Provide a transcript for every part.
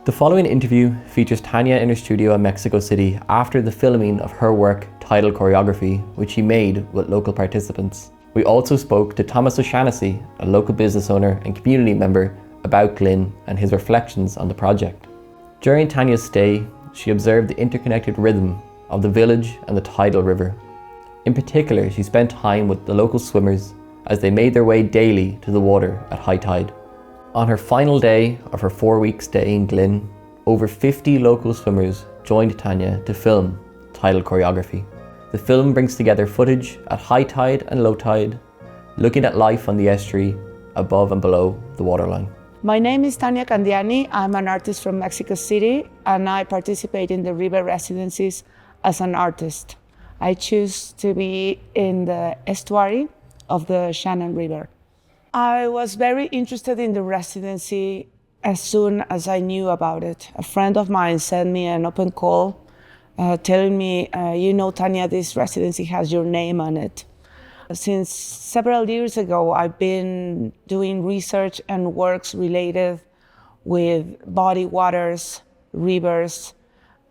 The following interview features Tania in her studio in Mexico City after the filming of her work Tidal Choreography, which she made with local participants. We also spoke to Thomas O'Shaughnessy, a local business owner and community member, about Glin and his reflections on the project. During Tania's stay, she observed the interconnected rhythm of the village and the tidal river. In particular, she spent time with the local swimmers as they made their way daily to the water at high tide. On her final day of her 4-week stay in Glin, over 50 local swimmers joined Tania to film Tidal Choreography. The film brings together footage at high tide and low tide, looking at life on the estuary above and below the waterline. My name is Tania Candiani. I'm an artist from Mexico City, and I participate in the river residencies as an artist. I choose to be in the estuary of the Shannon River. I was very interested in the residency as soon as I knew about it. A friend of mine sent me an open call telling me, Tania, this residency has your name on it. Since several years ago, I've been doing research and works related with body waters, rivers,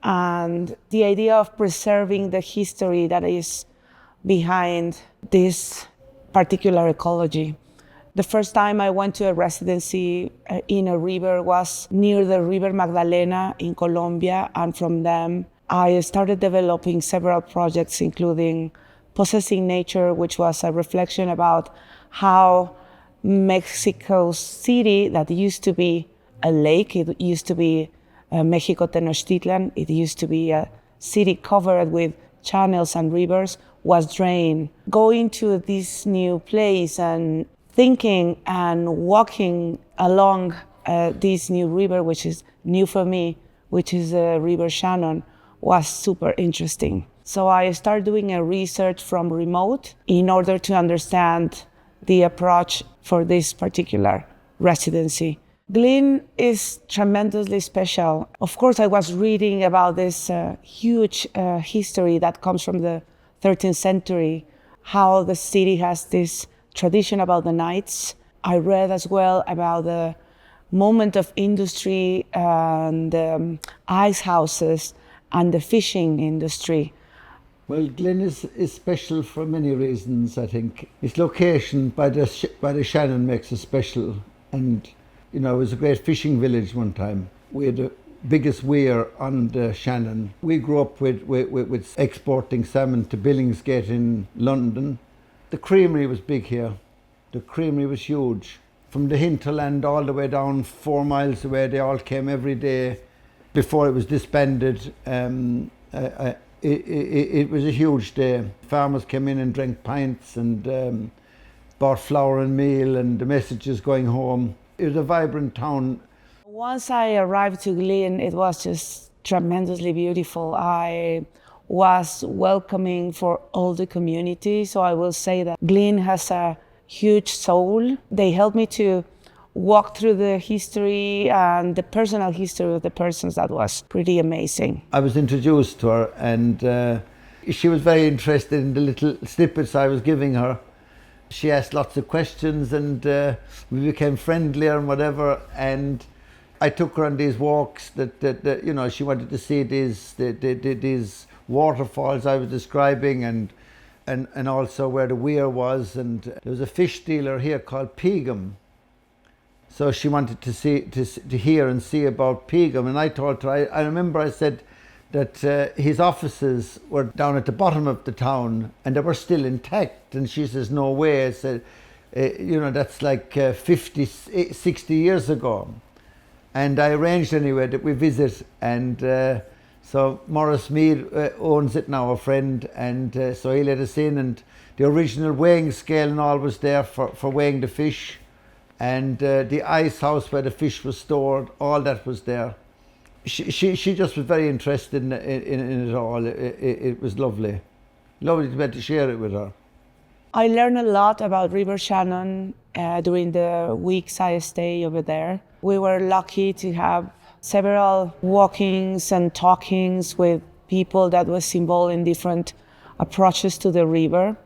and the idea of preserving the history that is behind this particular ecology. The first time I went to a residency in a river was near the River Magdalena in Colombia, and from them I started developing several projects, including Possessing Nature, which was a reflection about how Mexico City, that used to be a lake, it used to be Mexico Tenochtitlan, it used to be a city covered with channels and rivers, was drained. Going to this new place and thinking and walking along this new river, which is new for me, which is the River Shannon, was super interesting. So I started doing a research from remote in order to understand the approach for this particular residency. Glin is tremendously special. Of course, I was reading about this huge history that comes from the 13th century, how the city has this tradition about the knights. I read as well about the moment of industry and ice houses and the fishing industry. Well, Glin is special for many reasons, I think. Its location by the Shannon makes it special. And, it was a great fishing village one time. We had the biggest weir on the Shannon. We grew up with exporting salmon to Billingsgate in London. The creamery was big here. The creamery was huge. From the hinterland all the way down 4 miles away, they all came every day. Before it was disbanded, it was a huge day. Farmers came in and drank pints and bought flour and meal and the messages going home. It was a vibrant town. Once I arrived to Glin, it was just tremendously beautiful. I was welcoming for all the community, so I will say that Glin has a huge soul. They helped me to walk through the history and the personal history of the persons. That was pretty amazing. I was introduced to her and she was very interested in the little snippets I was giving her. She asked lots of questions and we became friendlier and whatever, and I took her on these walks that she wanted to see these waterfalls I was describing and also where the weir was, and there was a fish dealer here called Pegum. So she wanted to hear and see about Pegum, and I told her, I remember I said that his offices were down at the bottom of the town and they were still intact, and she says, no way. I said, that's like 50, 60 years ago. And I arranged anyway that we visit, and so Maurice Mead owns it now, a friend, and so he let us in, and the original weighing scale and all was there for weighing the fish. And the ice house where the fish was stored, all that was there. She just was very interested in it all. It was lovely. Lovely to be able to share it with her. I learned a lot about River Shannon during the weeks I stayed over there. We were lucky to have several walkings and talkings with people that was involved in different approaches to the river.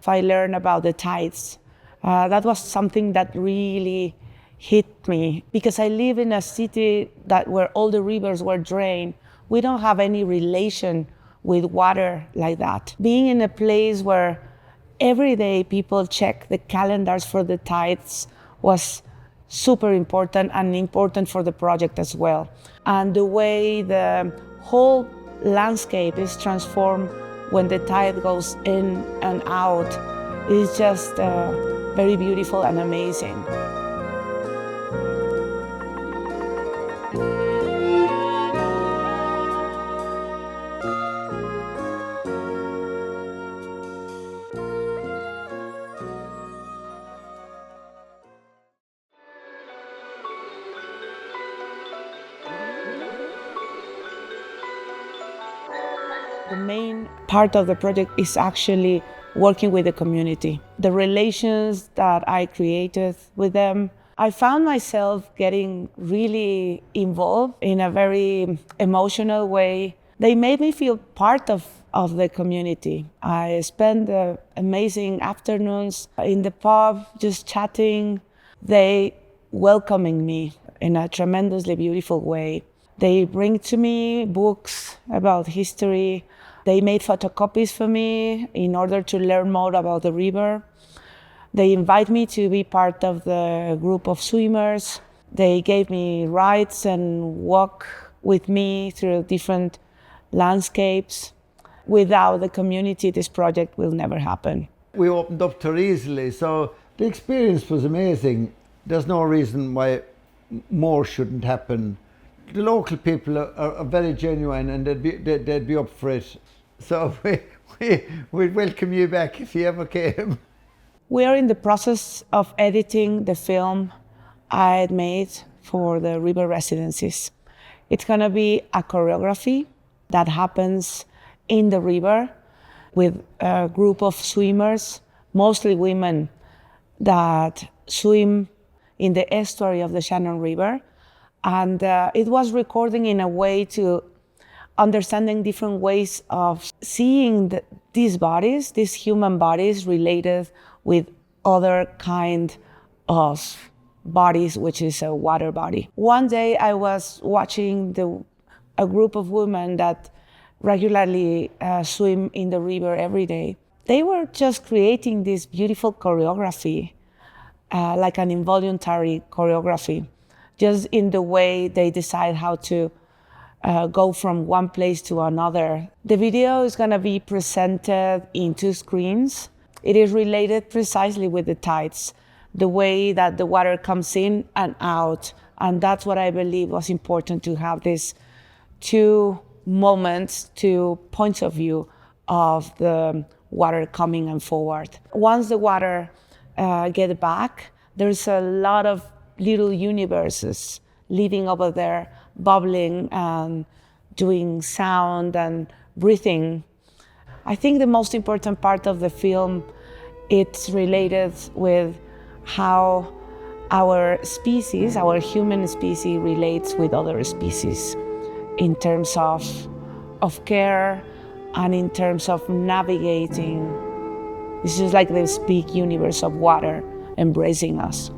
I learned about the tides. That was something that really hit me because I live in a city where all the rivers were drained. We don't have any relation with water like that. Being in a place where every day people check the calendars for the tides was super important and important for the project as well. And the way the whole landscape is transformed when the tide goes in and out is just very beautiful and amazing. The main part of the project is actually working with the community. The relations that I created with them, I found myself getting really involved in a very emotional way. They made me feel part of the community. I spent amazing afternoons in the pub just chatting. They welcoming me in a tremendously beautiful way. They bring to me books about history. They made photocopies for me in order to learn more about the river. They invite me to be part of the group of swimmers. They gave me rides and walk with me through different landscapes. Without the community, this project will never happen. We opened up to her easily, so the experience was amazing. There's no reason why more shouldn't happen. The local people are very genuine and they'd be up for it. So we'd welcome you back if you ever came. We are in the process of editing the film I had made for the river residencies. It's gonna be a choreography that happens in the river with a group of swimmers, mostly women, that swim in the estuary of the Shannon River. And it was recording in a way to understanding different ways of seeing these bodies, these human bodies related with other kind of bodies, which is a water body. One day I was watching a group of women that regularly swim in the river every day. They were just creating this beautiful choreography, like an involuntary choreography, just in the way they decide how to go from one place to another. The video is gonna be presented in 2 screens. It is related precisely with the tides, the way that the water comes in and out. And that's what I believe was important, to have these 2 moments, 2 points of view of the water coming and forward. Once the water gets back, there's a lot of little universes living over there, bubbling and doing sound and breathing. I think the most important part of the film, it's related with how our species, our human species, relates with other species in terms of care and in terms of navigating. It's just like this big universe of water embracing us.